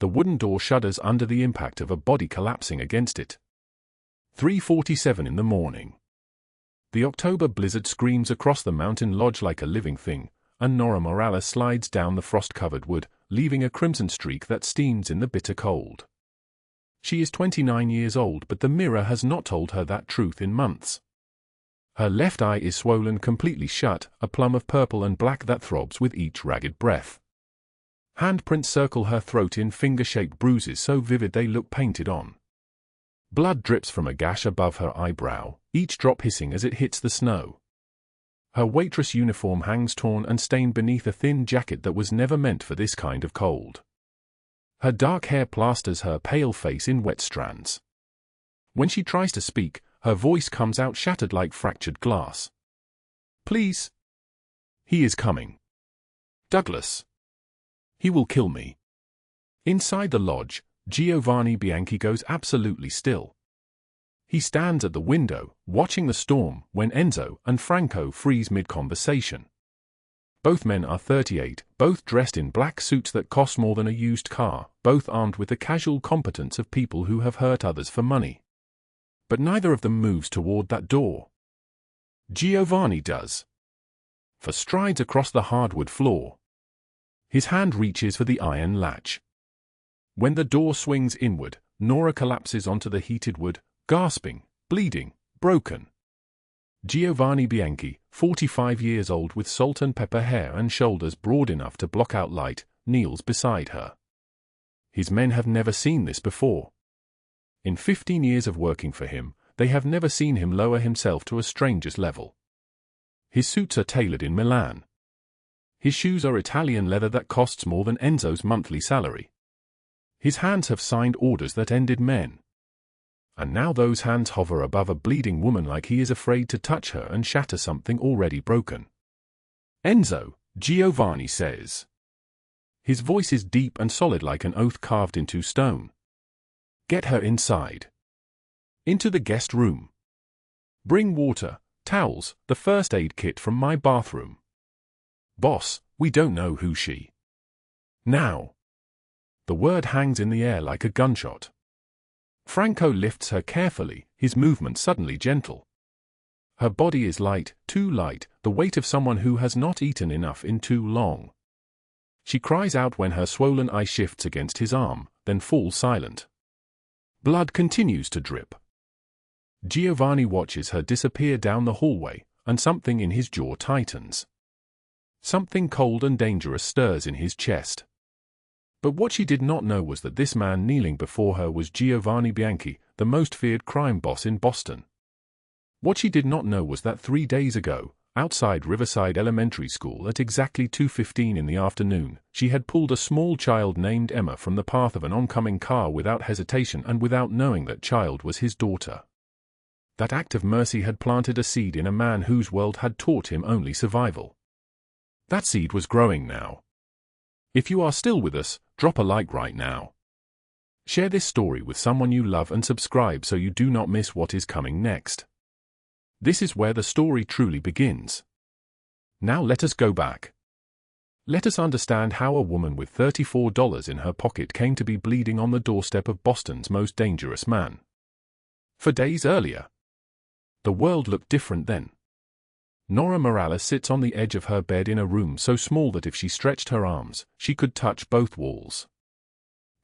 The wooden door shudders under the impact of a body collapsing against it. 3:47 in the morning. The October blizzard screams across the mountain lodge like a living thing, and Nora Morales slides down the frost-covered wood, leaving a crimson streak that steams in the bitter cold. She is 29 years old, but the mirror has not told her that truth in months. Her left eye is swollen completely shut, a plum of purple and black that throbs with each ragged breath. Handprints circle her throat in finger-shaped bruises so vivid they look painted on. Blood drips from a gash above her eyebrow, each drop hissing as it hits the snow. Her waitress uniform hangs torn and stained beneath a thin jacket that was never meant for this kind of cold. Her dark hair plasters her pale face in wet strands. When she tries to speak, her voice comes out shattered like fractured glass. "Please. He is coming. Douglas. He will kill me." Inside the lodge, Giovanni Bianchi goes absolutely still. He stands at the window, watching the storm, when Enzo and Franco freeze mid-conversation. Both men are 38, both dressed in black suits that cost more than a used car, both armed with the casual competence of people who have hurt others for money. But neither of them moves toward that door. Giovanni does. For strides across the hardwood floor. His hand reaches for the iron latch. When the door swings inward, Nora collapses onto the heated wood, gasping, bleeding, broken. Giovanni Bianchi, 45 years old with salt and pepper hair and shoulders broad enough to block out light, kneels beside her. His men have never seen this before. In 15 years of working for him, they have never seen him lower himself to a stranger's level. His suits are tailored in Milan. His shoes are Italian leather that costs more than Enzo's monthly salary. His hands have signed orders that ended men. And now those hands hover above a bleeding woman like he is afraid to touch her and shatter something already broken. "Enzo," Giovanni says. His voice is deep and solid like an oath carved into stone. "Get her inside. Into the guest room. Bring water, towels, the first aid kit from my bathroom. Boss, we don't know who she." "Now." The word hangs in the air like a gunshot. Franco lifts her carefully, his movement suddenly gentle. Her body is light, too light, the weight of someone who has not eaten enough in too long. She cries out when her swollen eye shifts against his arm, then falls silent. Blood continues to drip. Giovanni watches her disappear down the hallway, and something in his jaw tightens. Something cold and dangerous stirs in his chest. But what she did not know was that this man kneeling before her was Giovanni Bianchi, the most feared crime boss in Boston. What she did not know was that 3 days ago, outside Riverside Elementary School at exactly 2:15 in the afternoon, she had pulled a small child named Emma from the path of an oncoming car without hesitation and without knowing that child was his daughter. That act of mercy had planted a seed in a man whose world had taught him only survival. That seed was growing now. If you are still with us, drop a like right now. Share this story with someone you love and subscribe so you do not miss what is coming next. This is where the story truly begins. Now let us go back. Let us understand how a woman with $34 in her pocket came to be bleeding on the doorstep of Boston's most dangerous man. For days earlier, the world looked different then. Nora Morales sits on the edge of her bed in a room so small that if she stretched her arms, she could touch both walls.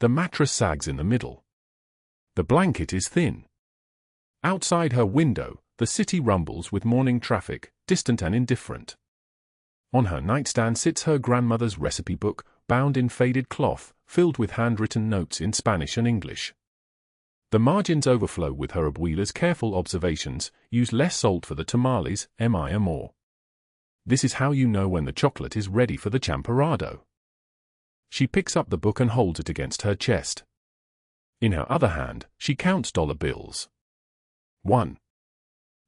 The mattress sags in the middle. The blanket is thin. Outside her window, the city rumbles with morning traffic, distant and indifferent. On her nightstand sits her grandmother's recipe book, bound in faded cloth, filled with handwritten notes in Spanish and English. The margins overflow with her abuela's careful observations: use less salt for the tamales, mi amor. This is how you know when the chocolate is ready for the champorado. She picks up the book and holds it against her chest. In her other hand, she counts dollar bills. 1,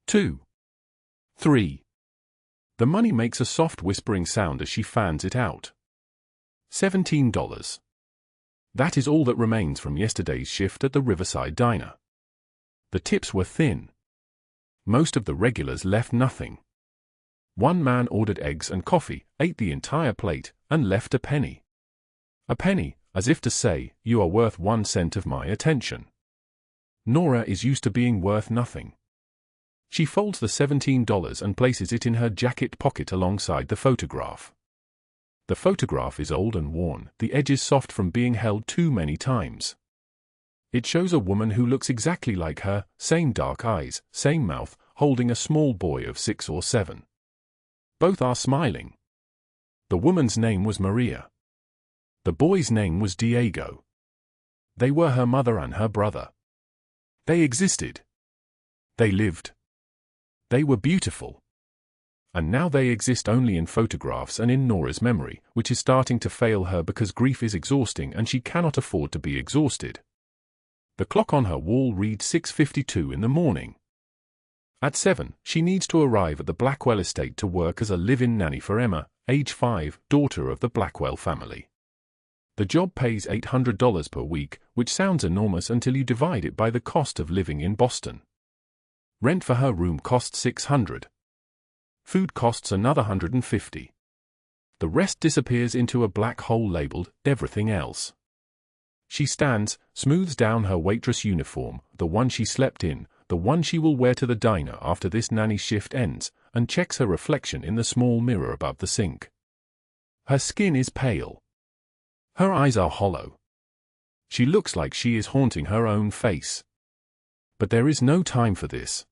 2, 3. The money makes a soft whispering sound as she fans it out. $17. That is all that remains from yesterday's shift at the Riverside Diner. The tips were thin. Most of the regulars left nothing. One man ordered eggs and coffee, ate the entire plate, and left a penny. A penny, as if to say, "You are worth 1 cent of my attention." Nora is used to being worth nothing. She folds the $17 and places it in her jacket pocket alongside the photograph. The photograph is old and worn, the edges soft from being held too many times. It shows a woman who looks exactly like her, same dark eyes, same mouth, holding a small boy of 6 or 7. Both are smiling. The woman's name was Maria. The boy's name was Diego. They were her mother and her brother. They existed. They lived. They were beautiful. And now they exist only in photographs and in Nora's memory, which is starting to fail her because grief is exhausting and she cannot afford to be exhausted. The clock on her wall reads 6:52 in the morning. At 7, she needs to arrive at the Blackwell estate to work as a live-in nanny for Emma, age 5, daughter of the Blackwell family. The job pays $800 per week, which sounds enormous until you divide it by the cost of living in Boston. Rent for her room costs $600. Food costs another $150. The rest disappears into a black hole labeled everything else. She stands, smooths down her waitress uniform, the one she slept in, the one she will wear to the diner after this nanny shift ends, and checks her reflection in the small mirror above the sink. Her skin is pale. Her eyes are hollow. She looks like she is haunting her own face. But there is no time for this.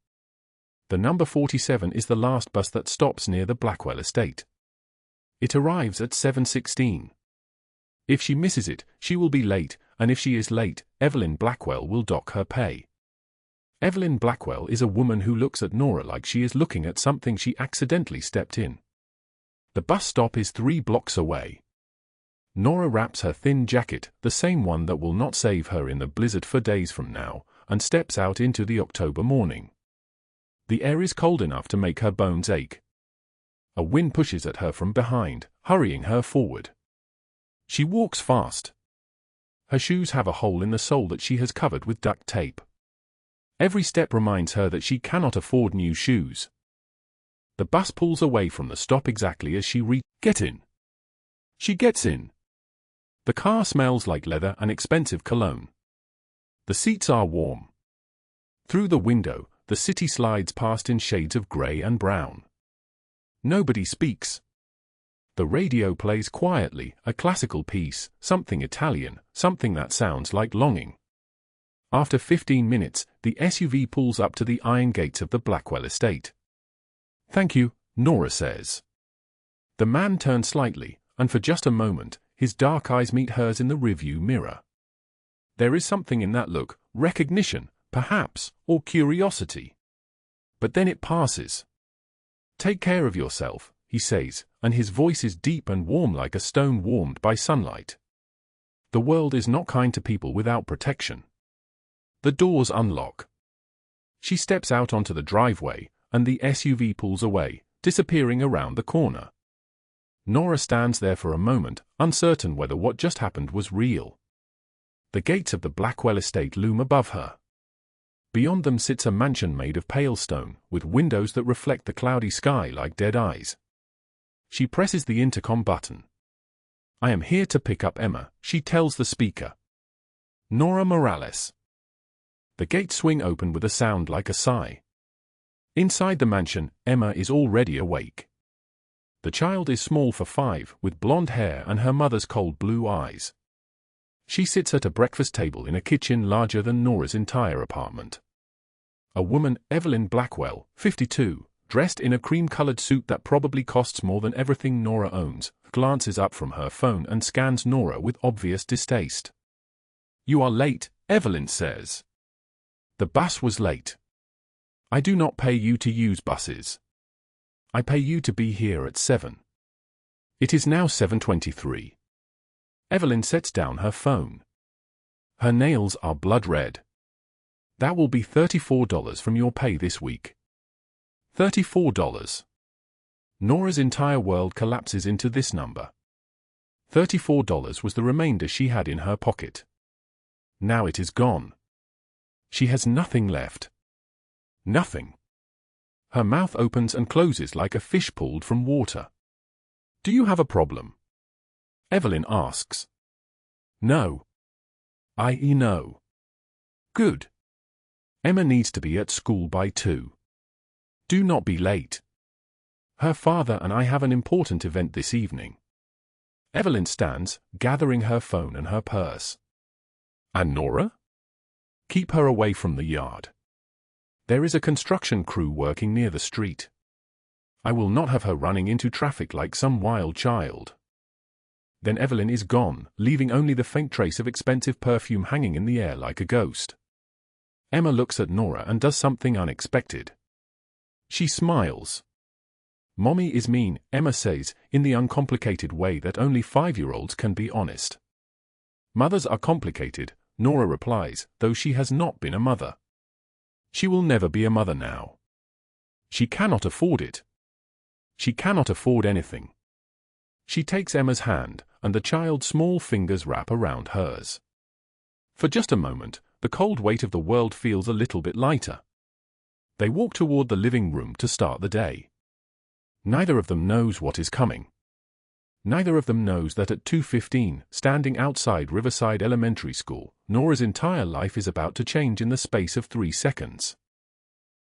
The number 47 is the last bus that stops near the Blackwell estate. It arrives at 7:16. If she misses it, she will be late, and if she is late, Evelyn Blackwell will dock her pay. Evelyn Blackwell is a woman who looks at Nora like she is looking at something she accidentally stepped in. The bus stop is 3 blocks away. Nora wraps her thin jacket, the same one that will not save her in the blizzard for days from now, and steps out into the October morning. The air is cold enough to make her bones ache. A wind pushes at her from behind, hurrying her forward. She walks fast. Her shoes have a hole in the sole that she has covered with duct tape. Every step reminds her that she cannot afford new shoes. The bus pulls away from the stop exactly as she Get in. She gets in. The car smells like leather and expensive cologne. The seats are warm. Through the window, the city slides past in shades of grey and brown. Nobody speaks. The radio plays quietly, a classical piece, something Italian, something that sounds like longing. After 15 minutes, the SUV pulls up to the iron gates of the Blackwell estate. "Thank you," Nora says. The man turns slightly, and for just a moment, his dark eyes meet hers in the rearview mirror. There is something in that look, recognition, perhaps, or curiosity. But then it passes. "Take care of yourself," he says, and his voice is deep and warm like a stone warmed by sunlight. The world is not kind to people without protection. The doors unlock. She steps out onto the driveway, and the SUV pulls away, disappearing around the corner. Nora stands there for a moment, uncertain whether what just happened was real. The gates of the Blackwell estate loom above her. Beyond them sits a mansion made of pale stone, with windows that reflect the cloudy sky like dead eyes. She presses the intercom button. "I am here to pick up Emma," she tells the speaker. "Nora Morales." The gates swing open with a sound like a sigh. Inside the mansion, Emma is already awake. The child is small for 5, with blonde hair and her mother's cold blue eyes. She sits at a breakfast table in a kitchen larger than Nora's entire apartment. A woman, Evelyn Blackwell, 52, dressed in a cream-colored suit that probably costs more than everything Nora owns, glances up from her phone and scans Nora with obvious distaste. "You are late," Evelyn says. "The bus was late. I do not pay you to use buses. I pay you to be here at 7. It is now 7:23. Evelyn sets down her phone. Her nails are blood red. "That will be $34 from your pay this week." $34. Nora's entire world collapses into this number. $34 was the remainder she had in her pocket. Now it is gone. She has nothing left. Nothing. Her mouth opens and closes like a fish pulled from water. "Do you have a problem?" Evelyn asks. No. I.e. no. Good. Emma needs to be at school by 2. Do not be late. Her father and I have an important event this evening. Evelyn stands, gathering her phone and her purse. And Nora? Keep her away from the yard. There is a construction crew working near the street. I will not have her running into traffic like some wild child. Then Evelyn is gone, leaving only the faint trace of expensive perfume hanging in the air like a ghost. Emma looks at Nora and does something unexpected. She smiles. Mommy is mean, Emma says, in the uncomplicated way that only 5-year-olds can be honest. Mothers are complicated, Nora replies, though she has not been a mother. She will never be a mother now. She cannot afford it. She cannot afford anything. She takes Emma's hand, and the child's small fingers wrap around hers. For just a moment, the cold weight of the world feels a little bit lighter. They walk toward the living room to start the day. Neither of them knows what is coming. Neither of them knows that at 2:15, standing outside Riverside Elementary School, Nora's entire life is about to change in the space of 3 seconds.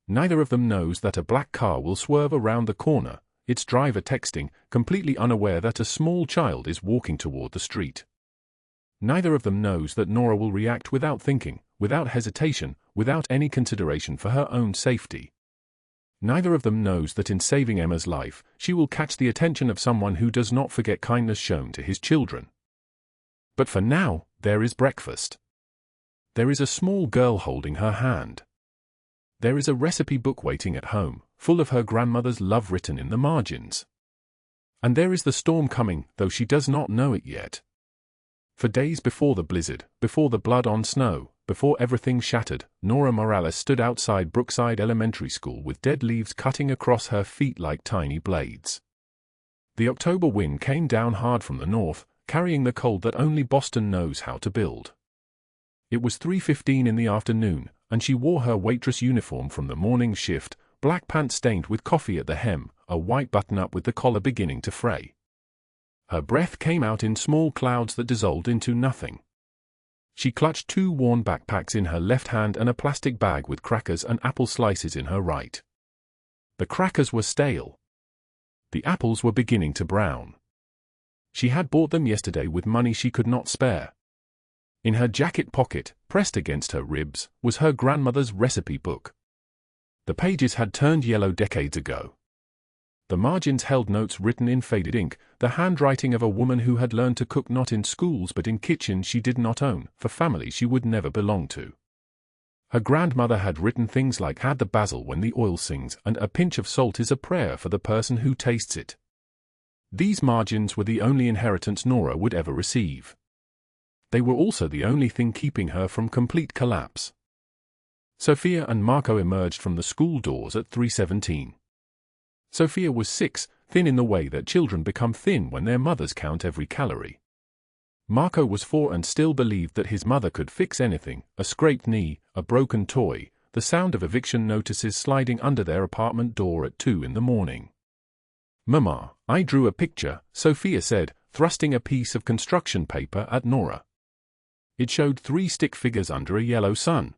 Neither of them knows that a black car will swerve around the corner, its driver texting, completely unaware that a small child is walking toward the street. Neither of them knows that Nora will react without thinking, without hesitation, without any consideration for her own safety. Neither of them knows that in saving Emma's life, she will catch the attention of someone who does not forget kindness shown to his children. But for now, there is breakfast. There is a small girl holding her hand. There is a recipe book waiting at home, full of her grandmother's love written in the margins. And there is the storm coming, though she does not know it yet. For days before the blizzard, before the blood on snow, before everything shattered, Nora Morales stood outside Brookside Elementary School with dead leaves cutting across her feet like tiny blades. The October wind came down hard from the north, carrying the cold that only Boston knows how to build. It was 3:15 in the afternoon, and she wore her waitress uniform from the morning shift, black pants stained with coffee at the hem, a white button-up with the collar beginning to fray. Her breath came out in small clouds that dissolved into nothing. She clutched 2 worn backpacks in her left hand and a plastic bag with crackers and apple slices in her right. The crackers were stale. The apples were beginning to brown. She had bought them yesterday with money she could not spare. In her jacket pocket, pressed against her ribs, was her grandmother's recipe book. The pages had turned yellow decades ago. The margins held notes written in faded ink, the handwriting of a woman who had learned to cook not in schools but in kitchens she did not own, for families she would never belong to. Her grandmother had written things like add the basil when the oil sings and a pinch of salt is a prayer for the person who tastes it. These margins were the only inheritance Nora would ever receive. They were also the only thing keeping her from complete collapse. Sophia and Marco emerged from the school doors at 3:17. Sophia was 6, thin in the way that children become thin when their mothers count every calorie. Marco was 4 and still believed that his mother could fix anything, a scraped knee, a broken toy, the sound of eviction notices sliding under their apartment door at 2 in the morning. "Mama, I drew a picture," Sophia said, thrusting a piece of construction paper at Nora. It showed 3 stick figures under a yellow sun.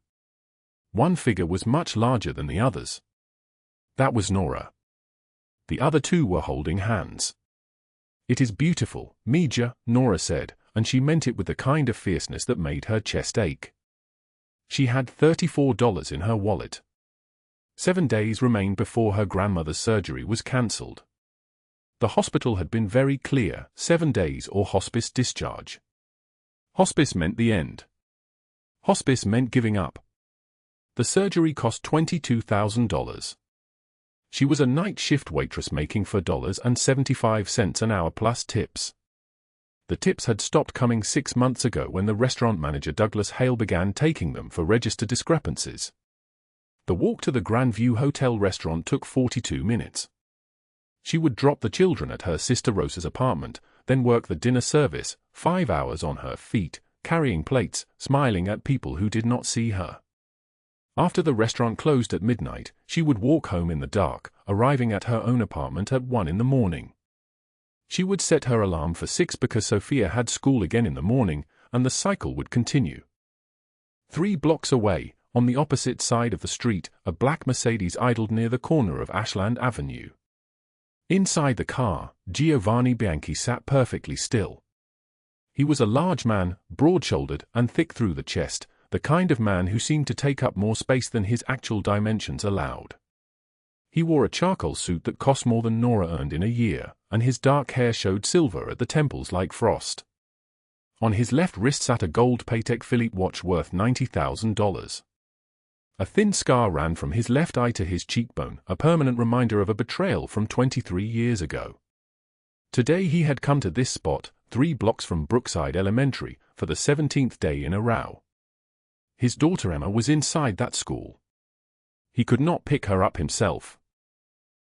One figure was much larger than the others. That was Nora. The other 2 were holding hands. "It is beautiful, Mija," Nora said, and she meant it with the kind of fierceness that made her chest ache. She had $34 in her wallet. 7 days remained before her grandmother's surgery was cancelled. The hospital had been very clear, 7 days or hospice discharge. Hospice meant the end. Hospice meant giving up. The surgery cost $22,000. She was a night shift waitress making $4.75 an hour plus tips. The tips had stopped coming 6 months ago when the restaurant manager Douglas Hale began taking them for register discrepancies. The walk to the Grandview Hotel restaurant took 42 minutes. She would drop the children at her sister Rosa's apartment, then work the dinner service, 5 hours on her feet, carrying plates, smiling at people who did not see her. After the restaurant closed at midnight, she would walk home in the dark, arriving at her own apartment at 1 in the morning. She would set her alarm for 6 because Sophia had school again in the morning, and the cycle would continue. 3 blocks away, on the opposite side of the street, a black Mercedes idled near the corner of Ashland Avenue. Inside the car, Giovanni Bianchi sat perfectly still. He was a large man, broad-shouldered and thick through the chest, the kind of man who seemed to take up more space than his actual dimensions allowed. He wore a charcoal suit that cost more than Nora earned in a year, and his dark hair showed silver at the temples like frost. On his left wrist sat a gold Patek Philippe watch worth $90,000. A thin scar ran from his left eye to his cheekbone, a permanent reminder of a betrayal from 23 years ago. Today he had come to this spot, 3 blocks from Brookside Elementary, for the 17th day in a row. His daughter Emma was inside that school. He could not pick her up himself.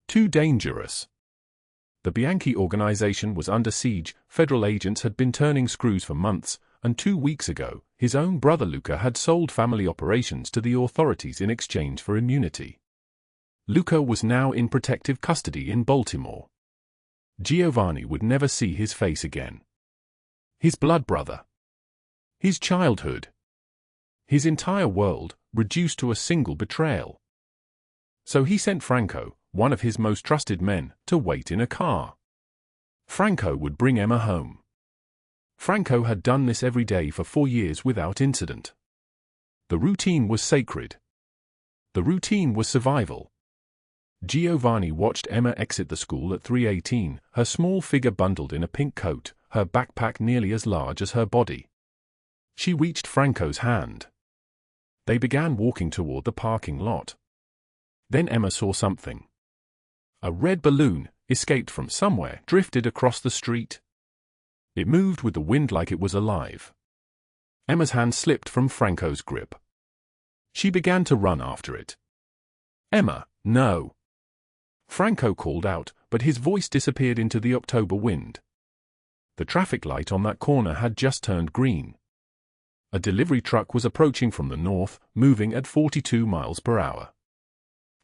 Too dangerous. The Bianchi organization was under siege, federal agents had been turning screws for months, and 2 weeks ago, his own brother Luca had sold family operations to the authorities in exchange for immunity. Luca was now in protective custody in Baltimore. Giovanni would never see his face again. His blood brother. His childhood. His entire world, reduced to a single betrayal. So he sent Franco, one of his most trusted men, to wait in a car. Franco would bring Emma home. Franco had done this every day for 4 years without incident. The routine was sacred. The routine was survival. Giovanni watched Emma exit the school at 3:18, her small figure bundled in a pink coat, her backpack nearly as large as her body. She reached Franco's hand. They began walking toward the parking lot. Then Emma saw something. A red balloon, escaped from somewhere, drifted across the street. It moved with the wind like it was alive. Emma's hand slipped from Franco's grip. She began to run after it. "Emma, no!" Franco called out, but his voice disappeared into the October wind. The traffic light on that corner had just turned green. A delivery truck was approaching from the north, moving at 42 miles per hour.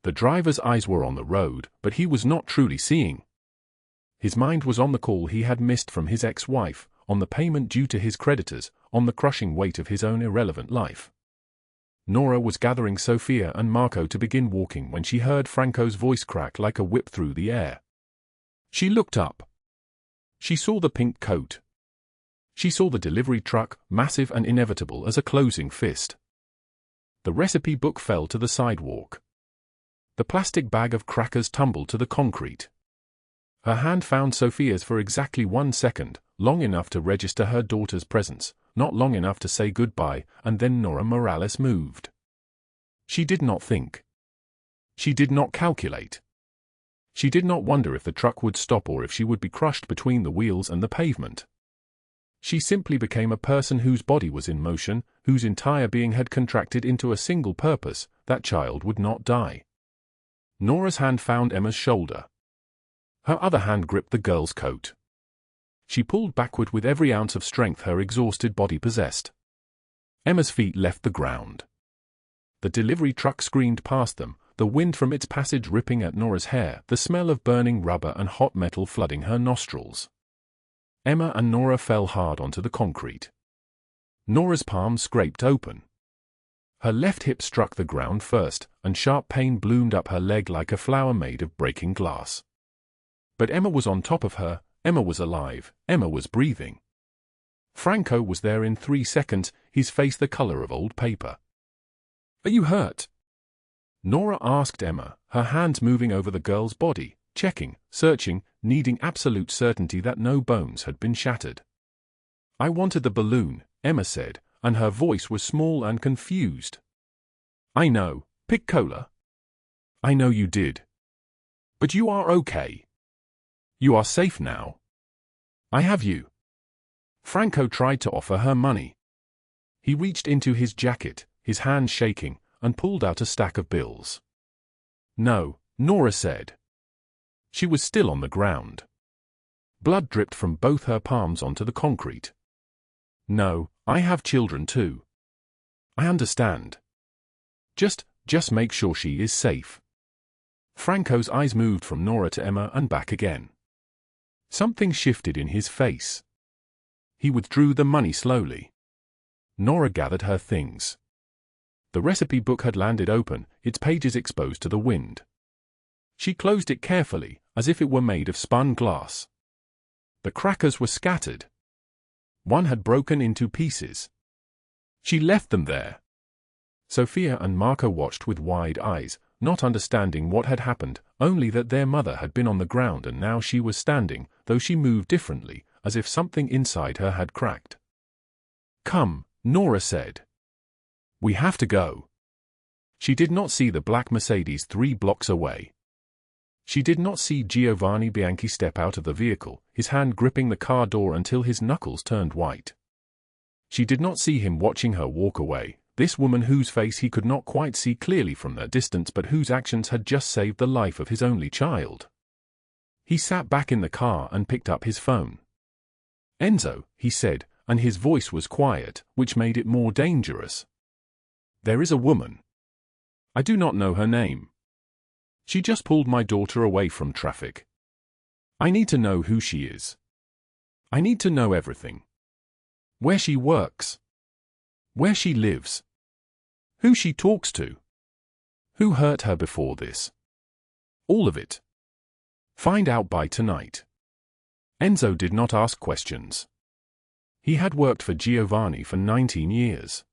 The driver's eyes were on the road, but he was not truly seeing. His mind was on the call he had missed from his ex-wife, on the payment due to his creditors, on the crushing weight of his own irrelevant life. Nora was gathering Sophia and Marco to begin walking when she heard Franco's voice crack like a whip through the air. She looked up. She saw the pink coat. She saw the delivery truck, massive and inevitable as a closing fist. The recipe book fell to the sidewalk. The plastic bag of crackers tumbled to the concrete. Her hand found Sophia's for exactly 1 second, long enough to register her daughter's presence, not long enough to say goodbye, and then Nora Morales moved. She did not think. She did not calculate. She did not wonder if the truck would stop or if she would be crushed between the wheels and the pavement. She simply became a person whose body was in motion, whose entire being had contracted into a single purpose: that child would not die. Nora's hand found Emma's shoulder. Her other hand gripped the girl's coat. She pulled backward with every ounce of strength her exhausted body possessed. Emma's feet left the ground. The delivery truck screamed past them, the wind from its passage ripping at Nora's hair, the smell of burning rubber and hot metal flooding her nostrils. Emma and Nora fell hard onto the concrete. Nora's palm scraped open. Her left hip struck the ground first, and sharp pain bloomed up her leg like a flower made of breaking glass. But Emma was on top of her, Emma was alive, Emma was breathing. Franco was there in 3 seconds, his face the color of old paper. "Are you hurt?" Nora asked Emma, her hands moving over the girl's body, checking, searching, needing absolute certainty that no bones had been shattered. "I wanted the balloon," Emma said, and her voice was small and confused. "I know, Piccola. I know you did. But you are okay. You are safe now. I have you." Franco tried to offer her money. He reached into his jacket, his hand shaking, and pulled out a stack of bills. "No," Nora said. She was still on the ground. Blood dripped from both her palms onto the concrete. "No, I have children too. I understand. Just make sure she is safe." Franco's eyes moved from Nora to Emma and back again. Something shifted in his face. He withdrew the money slowly. Nora gathered her things. The recipe book had landed open, its pages exposed to the wind. She closed it carefully, as if it were made of spun glass. The crackers were scattered. One had broken into pieces. She left them there. Sophia and Marco watched with wide eyes, not understanding what had happened, only that their mother had been on the ground and now she was standing, though she moved differently, as if something inside her had cracked. "Come," Nora said. "We have to go." She did not see the black Mercedes 3 blocks away. She did not see Giovanni Bianchi step out of the vehicle, his hand gripping the car door until his knuckles turned white. She did not see him watching her walk away, this woman whose face he could not quite see clearly from that distance but whose actions had just saved the life of his only child. He sat back in the car and picked up his phone. "Enzo," he said, and his voice was quiet, which made it more dangerous. "There is a woman. I do not know her name. She just pulled my daughter away from traffic. I need to know who she is. I need to know everything. Where she works. Where she lives. Who she talks to. Who hurt her before this. All of it. Find out by tonight." Enzo did not ask questions. He had worked for Giovanni for 19 years.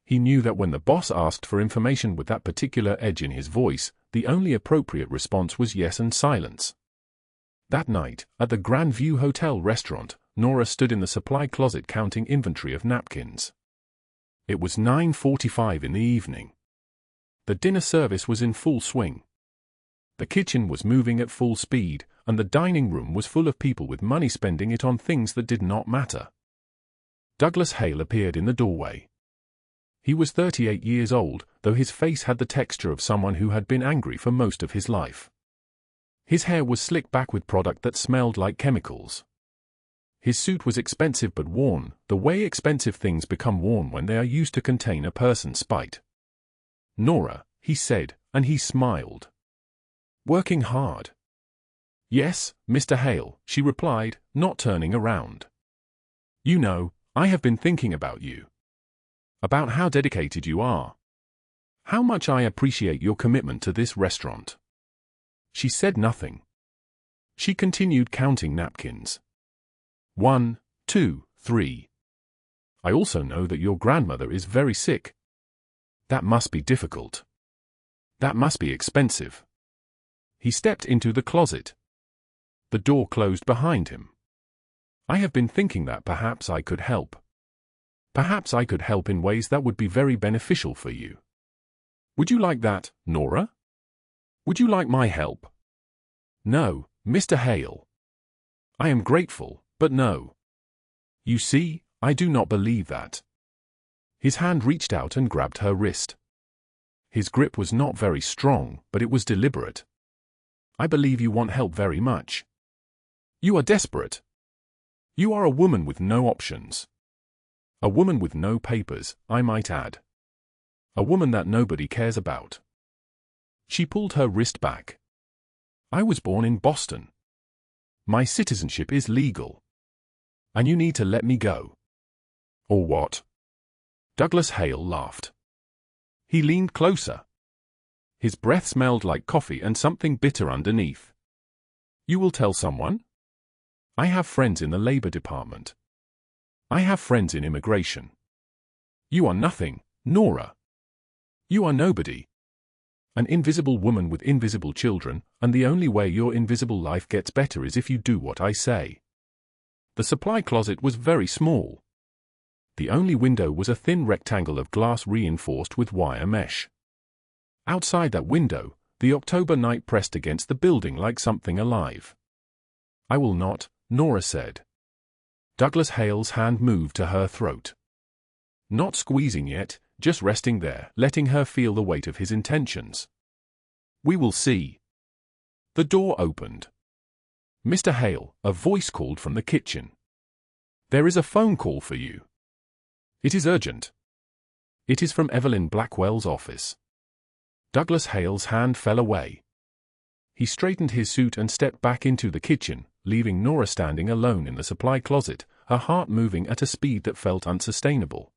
He knew that when the boss asked for information with that particular edge in his voice, the only appropriate response was yes and silence. That night, at the Grand View Hotel restaurant, Nora stood in the supply closet counting inventory of napkins. It was 9:45 in the evening. The dinner service was in full swing. The kitchen was moving at full speed, and the dining room was full of people with money spending it on things that did not matter. Douglas Hale appeared in the doorway. He was 38 years old, though his face had the texture of someone who had been angry for most of his life. His hair was slicked back with product that smelled like chemicals. His suit was expensive but worn, the way expensive things become worn when they are used to contain a person's spite. "Nora," he said, and he smiled. "Working hard?" "Yes, Mr. Hale," she replied, not turning around. "You know, I have been thinking about you. About how dedicated you are. How much I appreciate your commitment to this restaurant." She said nothing. She continued counting napkins. 1, 2, 3. "I also know that your grandmother is very sick. That must be difficult. That must be expensive." He stepped into the closet. The door closed behind him. "I have been thinking that perhaps I could help. Perhaps I could help in ways that would be very beneficial for you. Would you like that, Nora? Would you like my help?" "No, Mr. Hale. I am grateful, but no. You see, I do not believe that." His hand reached out and grabbed her wrist. His grip was not very strong, but it was deliberate. "I believe you want help very much. You are desperate. You are a woman with no options. A woman with no papers, I might add. A woman that nobody cares about." She pulled her wrist back. "I was born in Boston. My citizenship is legal. And you need to let me go." "Or what?" Douglas Hale laughed. He leaned closer. His breath smelled like coffee and something bitter underneath. "You will tell someone? I have friends in the Labor Department. I have friends in immigration. You are nothing, Nora. You are nobody. An invisible woman with invisible children, and the only way your invisible life gets better is if you do what I say." The supply closet was very small. The only window was a thin rectangle of glass reinforced with wire mesh. Outside that window, the October night pressed against the building like something alive. "I will not," Nora said. Douglas Hale's hand moved to her throat. Not squeezing yet, just resting there, letting her feel the weight of his intentions. "We will see." The door opened. "Mr. Hale," a voice called from the kitchen. "There is a phone call for you. It is urgent. It is from Evelyn Blackwell's office." Douglas Hale's hand fell away. He straightened his suit and stepped back into the kitchen, leaving Nora standing alone in the supply closet, her heart moving at a speed that felt unsustainable.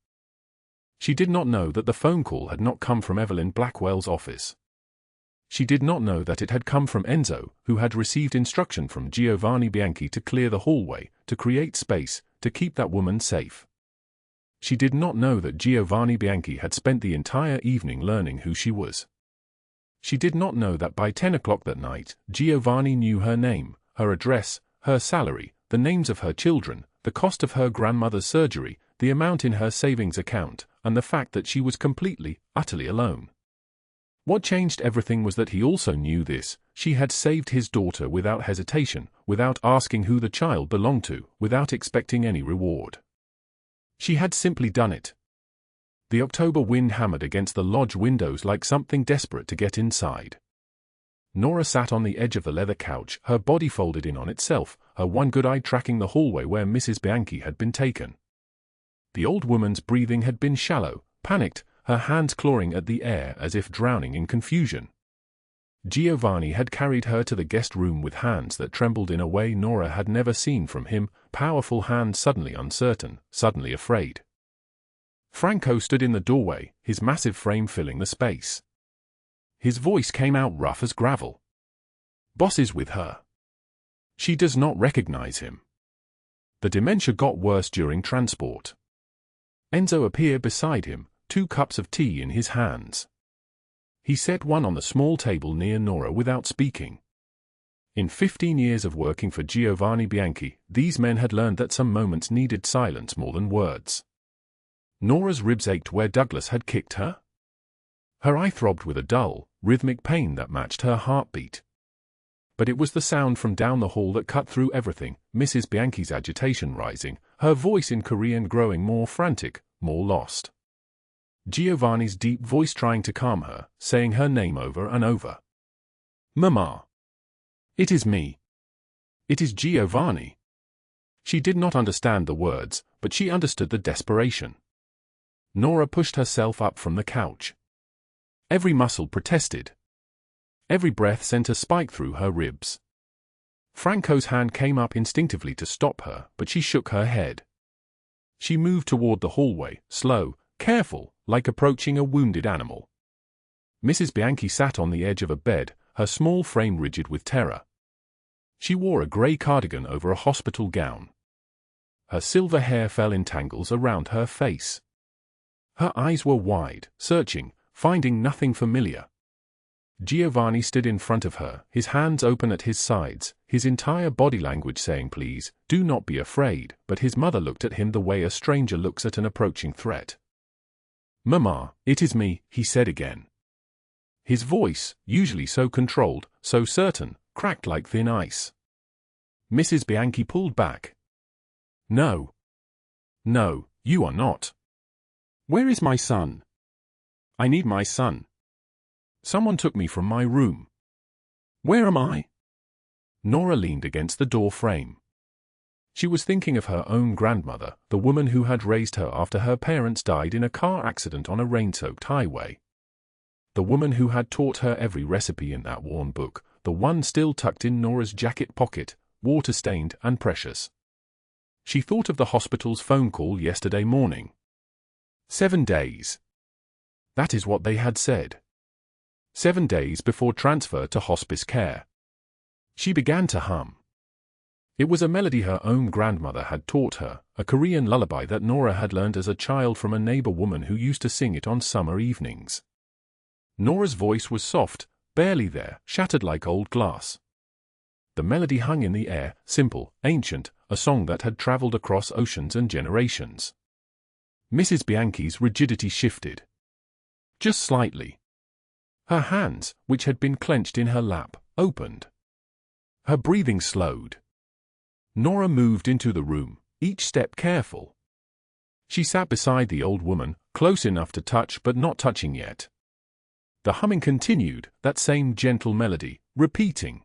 She did not know that the phone call had not come from Evelyn Blackwell's office. She did not know that it had come from Enzo, who had received instruction from Giovanni Bianchi to clear the hallway, to create space, to keep that woman safe. She did not know that Giovanni Bianchi had spent the entire evening learning who she was. She did not know that by 10 o'clock that night, Giovanni knew her name, her address, her salary, the names of her children, the cost of her grandmother's surgery, the amount in her savings account, and the fact that she was completely, utterly alone. What changed everything was that he also knew this: she had saved his daughter without hesitation, without asking who the child belonged to, without expecting any reward. She had simply done it. The October wind hammered against the lodge windows like something desperate to get inside. Nora sat on the edge of the leather couch, her body folded in on itself, her one good eye tracking the hallway where Mrs. Bianchi had been taken. The old woman's breathing had been shallow, panicked, her hands clawing at the air as if drowning in confusion. Giovanni had carried her to the guest room with hands that trembled in a way Nora had never seen from him, powerful hands suddenly uncertain, suddenly afraid. Franco stood in the doorway, his massive frame filling the space. His voice came out rough as gravel. "Boss is with her. She does not recognize him." The dementia got worse during transport. Enzo appeared beside him, 2 cups of tea in his hands. He set one on the small table near Nora without speaking. In 15 years of working for Giovanni Bianchi, these men had learned that some moments needed silence more than words. Nora's ribs ached where Douglas had kicked her. Her eye throbbed with a dull, rhythmic pain that matched her heartbeat. But it was the sound from down the hall that cut through everything, Mrs. Bianchi's agitation rising, her voice in Korean growing more frantic, more lost. Giovanni's deep voice trying to calm her, saying her name over and over. "Mama. It is me. It is Giovanni." She did not understand the words, but she understood the desperation. Nora pushed herself up from the couch. Every muscle protested. Every breath sent a spike through her ribs. Franco's hand came up instinctively to stop her, but she shook her head. She moved toward the hallway, slow, careful, like approaching a wounded animal. Mrs. Bianchi sat on the edge of a bed, her small frame rigid with terror. She wore a grey cardigan over a hospital gown. Her silver hair fell in tangles around her face. Her eyes were wide, searching, finding nothing familiar. Giovanni stood in front of her, his hands open at his sides, his entire body language saying please, do not be afraid, but his mother looked at him the way a stranger looks at an approaching threat. "Mama, it is me," he said again. His voice, usually so controlled, so certain, cracked like thin ice. Mrs. Bianchi pulled back. "No. No, you are not. Where is my son? I need my son. Someone took me from my room. Where am I?" Nora leaned against the door frame. She was thinking of her own grandmother, the woman who had raised her after her parents died in a car accident on a rain-soaked highway. The woman who had taught her every recipe in that worn book, the one still tucked in Nora's jacket pocket, water-stained and precious. She thought of the hospital's phone call yesterday morning. 7 days. That is what they had said. 7 days before transfer to hospice care. She began to hum. It was a melody her own grandmother had taught her, a Korean lullaby that Nora had learned as a child from a neighbor woman who used to sing it on summer evenings. Nora's voice was soft, barely there, shattered like old glass. The melody hung in the air, simple, ancient, a song that had traveled across oceans and generations. Mrs. Bianchi's rigidity shifted. Just slightly. Her hands, which had been clenched in her lap, opened. Her breathing slowed. Nora moved into the room, each step careful. She sat beside the old woman, close enough to touch but not touching yet. The humming continued, that same gentle melody, repeating.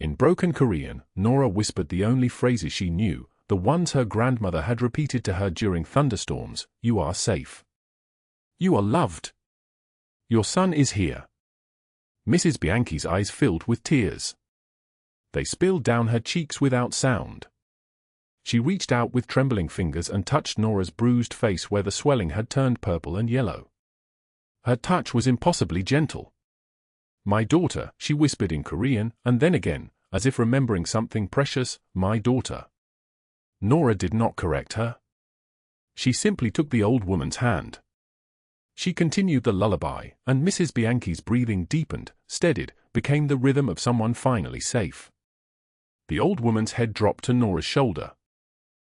In broken Korean, Nora whispered the only phrases she knew, the ones her grandmother had repeated to her during thunderstorms. "You are safe. You are loved. Your son is here." Mrs. Bianchi's eyes filled with tears. They spilled down her cheeks without sound. She reached out with trembling fingers and touched Nora's bruised face where the swelling had turned purple and yellow. Her touch was impossibly gentle. "My daughter," she whispered in Korean, and then again, as if remembering something precious, "my daughter." Nora did not correct her. She simply took the old woman's hand. She continued the lullaby, and Mrs. Bianchi's breathing deepened, steadied, became the rhythm of someone finally safe. The old woman's head dropped to Nora's shoulder.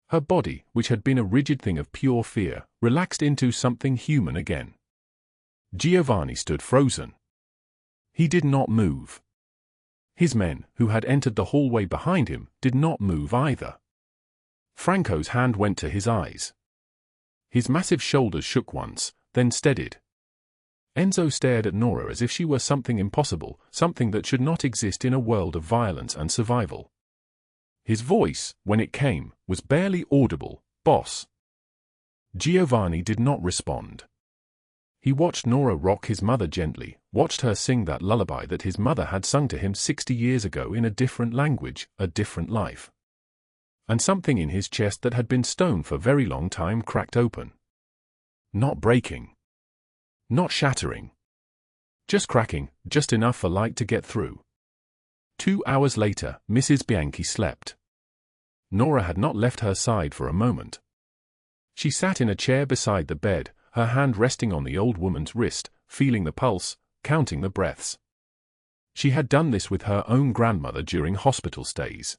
Her body, which had been a rigid thing of pure fear, relaxed into something human again. Giovanni stood frozen. He did not move. His men, who had entered the hallway behind him, did not move either. Franco's hand went to his eyes. His massive shoulders shook once, then steadied. Enzo stared at Nora as if she were something impossible, something that should not exist in a world of violence and survival. His voice, when it came, was barely audible, "Boss." Giovanni did not respond. He watched Nora rock his mother gently, watched her sing that lullaby that his mother had sung to him 60 years ago in a different language, a different life. And something in his chest that had been stone for a very long time cracked open. Not breaking. Not shattering. Just cracking, just enough for light to get through. 2 hours later, Mrs. Bianchi slept. Nora had not left her side for a moment. She sat in a chair beside the bed, her hand resting on the old woman's wrist, feeling the pulse, counting the breaths. She had done this with her own grandmother during hospital stays.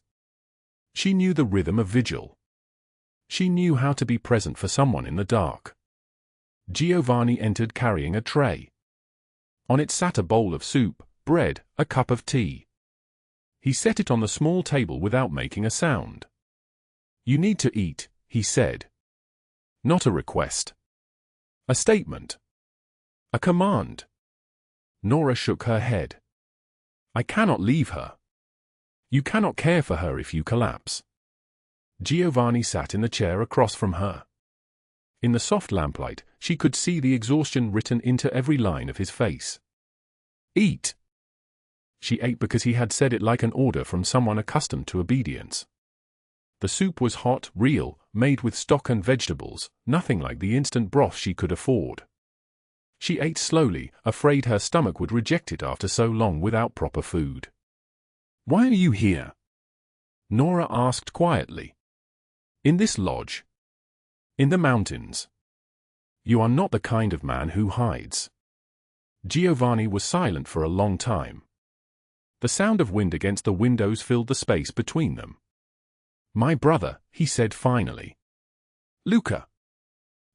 She knew the rhythm of vigil. She knew how to be present for someone in the dark. Giovanni entered carrying a tray. On it sat a bowl of soup, bread, a cup of tea. He set it on the small table without making a sound. "You need to eat," he said. Not a request. A statement. A command. Nora shook her head. "I cannot leave her. You cannot care for her if you collapse." Giovanni sat in the chair across from her. In the soft lamplight, she could see the exhaustion written into every line of his face. "Eat." She ate because he had said it like an order from someone accustomed to obedience. The soup was hot, real, made with stock and vegetables, nothing like the instant broth she could afford. She ate slowly, afraid her stomach would reject it after so long without proper food. "Why are you here?" Nora asked quietly. "In this lodge. In the mountains. You are not the kind of man who hides." Giovanni was silent for a long time. The sound of wind against the windows filled the space between them. "My brother," he said finally. "Luca."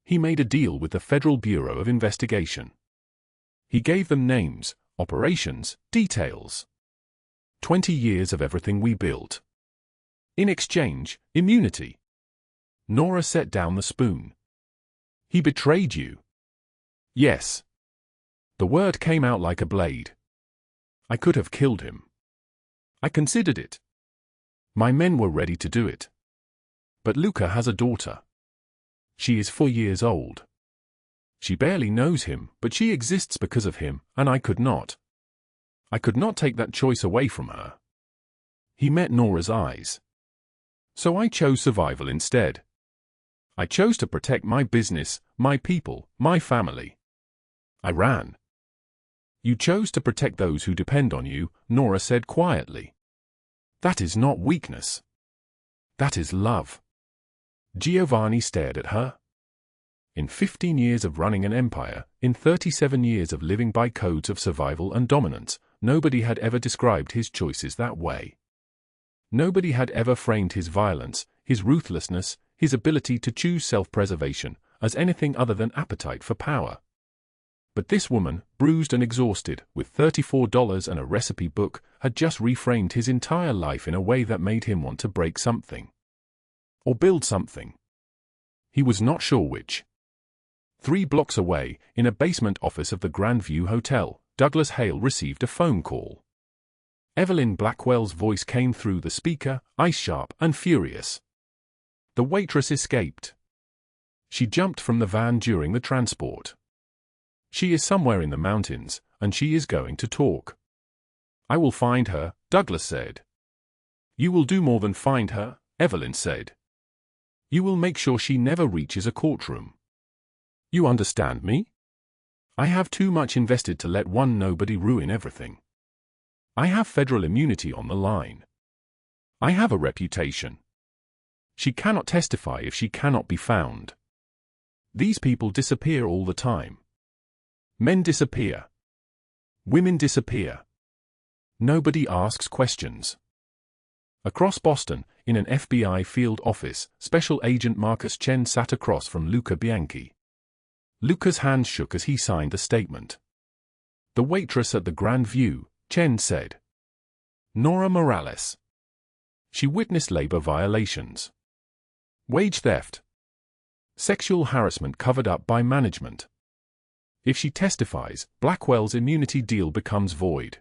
He made a deal with the Federal Bureau of Investigation. He gave them names, operations, details. 20 years of everything we built. In exchange, immunity. Nora set down the spoon. "He betrayed you." "Yes." The word came out like a blade. "I could have killed him. I considered it. My men were ready to do it. But Luca has a daughter. She is 4 years old. She barely knows him, but she exists because of him, and I could not. I could not take that choice away from her." He met Nora's eyes. "So I chose survival instead. I chose to protect my business, my people, my family. I ran." "You chose to protect those who depend on you," Nora said quietly. "That is not weakness. That is love." Giovanni stared at her. In 15 years of running an empire, in 37 years of living by codes of survival and dominance, nobody had ever described his choices that way. Nobody had ever framed his violence, his ruthlessness, his ability to choose self-preservation, as anything other than appetite for power. But this woman, bruised and exhausted, with $34 and a recipe book, had just reframed his entire life in a way that made him want to break something. Or build something. He was not sure which. 3 blocks away, in a basement office of the Grandview Hotel, Douglas Hale received a phone call. Evelyn Blackwell's voice came through the speaker, ice-sharp and furious. The waitress escaped. She jumped from the van during the transport. She is somewhere in the mountains, and she is going to talk. "I will find her," Douglas said. "You will do more than find her," Evelyn said. You will make sure she never reaches a courtroom. You understand me? I have too much invested to let one nobody ruin everything. I have federal immunity on the line. I have a reputation. She cannot testify if she cannot be found. These people disappear all the time. Men disappear. Women disappear. Nobody asks questions. Across Boston, in an FBI field office, Special Agent Marcus Chen sat across from Luca Bianchi. Luca's hand shook as he signed the statement. The waitress at the Grand View, Chen said. Nora Morales. She witnessed labor violations. Wage theft. Sexual harassment covered up by management. If she testifies, Blackwell's immunity deal becomes void.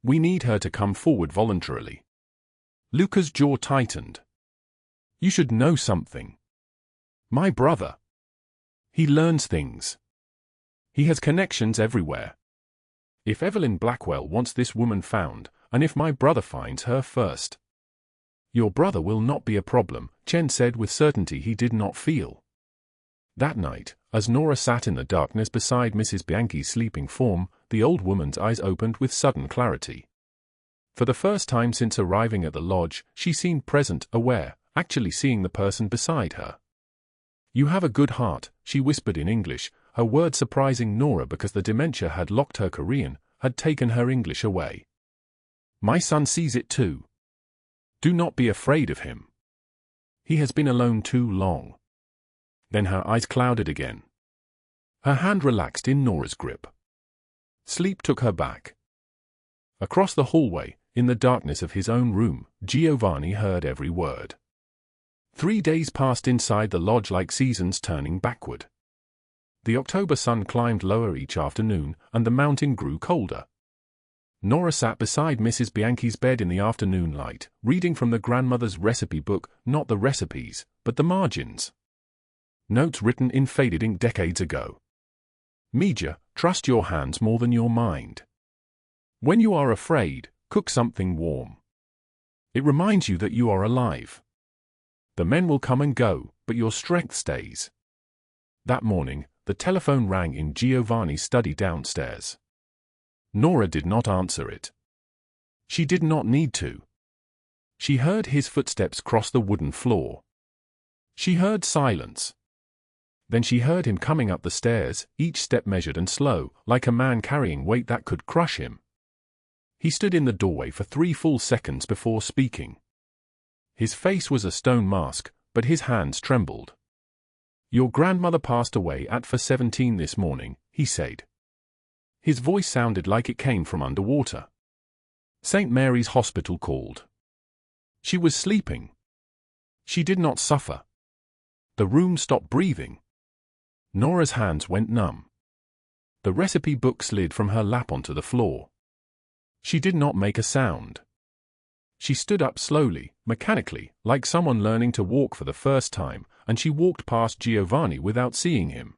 We need her to come forward voluntarily. Luca's jaw tightened. You should know something. My brother. He learns things. He has connections everywhere. If Evelyn Blackwell wants this woman found, and if my brother finds her first. Your brother will not be a problem, Chen said with certainty he did not feel. That night, as Nora sat in the darkness beside Mrs. Bianchi's sleeping form, the old woman's eyes opened with sudden clarity. For the first time since arriving at the lodge, she seemed present, aware, actually seeing the person beside her. You have a good heart, she whispered in English, her words surprising Nora because the dementia had locked her Korean, had taken her English away. My son sees it too. Do not be afraid of him. He has been alone too long. Then her eyes clouded again. Her hand relaxed in Nora's grip. Sleep took her back. Across the hallway, in the darkness of his own room, Giovanni heard every word. 3 days passed inside the lodge like seasons turning backward. The October sun climbed lower each afternoon, and the mountain grew colder. Nora sat beside Mrs. Bianchi's bed in the afternoon light, reading from the grandmother's recipe book, not the recipes, but the margins. Notes written in faded ink decades ago. Media, trust your hands more than your mind. When you are afraid, cook something warm. It reminds you that you are alive. The men will come and go, but your strength stays. That morning, the telephone rang in Giovanni's study downstairs. Nora did not answer it. She did not need to. She heard his footsteps cross the wooden floor. She heard silence. Then she heard him coming up the stairs, each step measured and slow, like a man carrying weight that could crush him. He stood in the doorway for 3 full seconds before speaking. His face was a stone mask, but his hands trembled. Your grandmother passed away at 4:17 this morning, he said. His voice sounded like it came from underwater. St. Mary's Hospital called. She was sleeping. She did not suffer. The room stopped breathing. Nora's hands went numb. The recipe book slid from her lap onto the floor. She did not make a sound. She stood up slowly, mechanically, like someone learning to walk for the first time, and she walked past Giovanni without seeing him.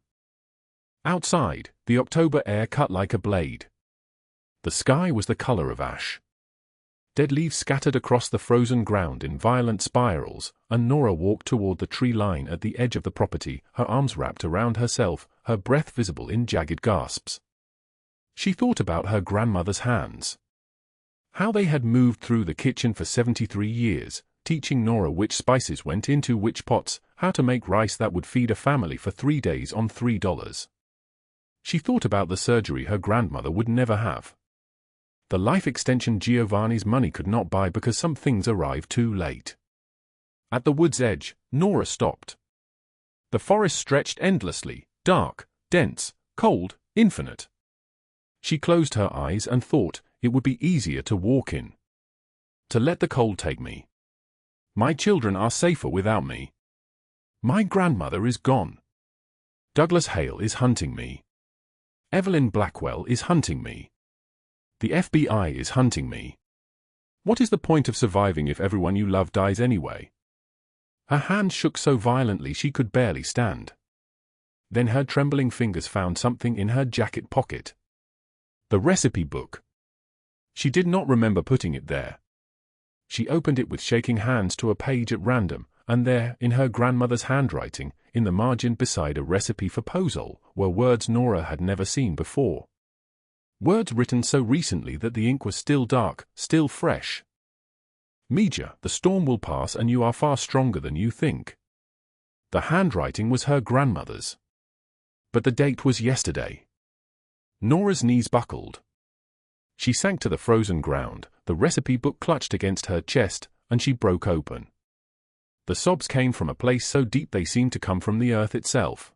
Outside, the October air cut like a blade. The sky was the color of ash. Dead leaves scattered across the frozen ground in violent spirals, and Nora walked toward the tree line at the edge of the property, her arms wrapped around herself, her breath visible in jagged gasps. She thought about her grandmother's hands. How they had moved through the kitchen for 73 years, teaching Nora which spices went into which pots, how to make rice that would feed a family for 3 days on $3. She thought about the surgery her grandmother would never have. The life extension Giovanni's money could not buy because some things arrived too late. At the wood's edge, Nora stopped. The forest stretched endlessly, dark, dense, cold, infinite. She closed her eyes and thought it would be easier to walk in. To let the cold take me. My children are safer without me. My grandmother is gone. Douglas Hale is hunting me. Evelyn Blackwell is hunting me. The FBI is hunting me. What is the point of surviving if everyone you love dies anyway? Her hand shook so violently she could barely stand. Then her trembling fingers found something in her jacket pocket. The recipe book. She did not remember putting it there. She opened it with shaking hands to a page at random, and there, in her grandmother's handwriting, in the margin beside a recipe for pozole, were words Nora had never seen before. Words written so recently that the ink was still dark, still fresh. Mija, the storm will pass and you are far stronger than you think. The handwriting was her grandmother's. But the date was yesterday. Nora's knees buckled. She sank to the frozen ground, the recipe book clutched against her chest, and she broke open. The sobs came from a place so deep they seemed to come from the earth itself.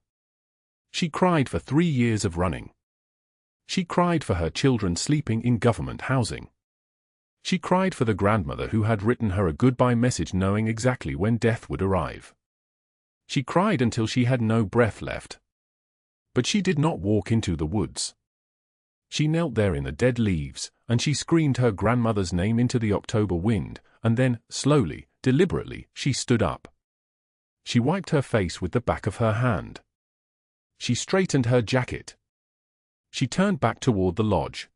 She cried for 3 years of running. She cried for her children sleeping in government housing. She cried for the grandmother who had written her a goodbye message knowing exactly when death would arrive. She cried until she had no breath left. But she did not walk into the woods. She knelt there in the dead leaves, and she screamed her grandmother's name into the October wind, and then, slowly, deliberately, she stood up. She wiped her face with the back of her hand. She straightened her jacket. She turned back toward the lodge.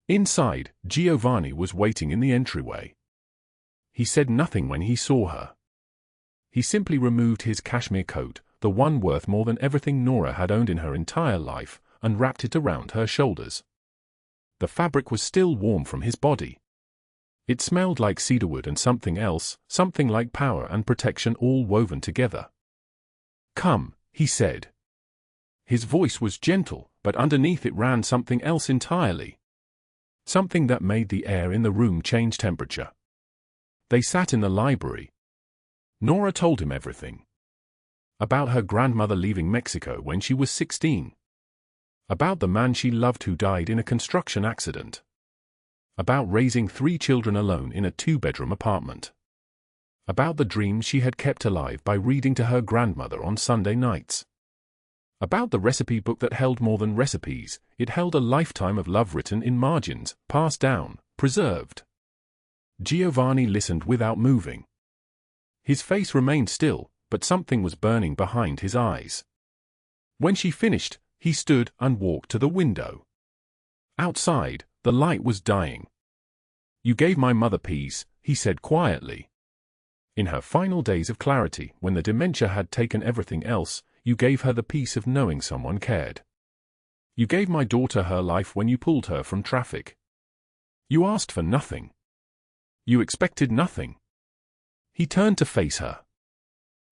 Inside, Giovanni was waiting in the entryway. He said nothing when he saw her. He simply removed his cashmere coat, the one worth more than everything Nora had owned in her entire life, and wrapped it around her shoulders. The fabric was still warm from his body. It smelled like cedarwood and something else, something like power and protection all woven together. "Come," he said. His voice was gentle, but underneath it ran something else entirely. Something that made the air in the room change temperature. They sat in the library. Nora told him everything. About her grandmother leaving Mexico when she was 16. About the man she loved who died in a construction accident. About raising 3 children alone in a 2-bedroom apartment. About the dreams she had kept alive by reading to her grandmother on Sunday nights. About the recipe book that held more than recipes, it held a lifetime of love written in margins, passed down, preserved. Giovanni listened without moving. His face remained still, but something was burning behind his eyes. When she finished, he stood and walked to the window. Outside, the light was dying. "You gave my mother peace," he said quietly. In her final days of clarity, when the dementia had taken everything else, you gave her the peace of knowing someone cared. You gave my daughter her life when you pulled her from traffic. You asked for nothing. You expected nothing. He turned to face her.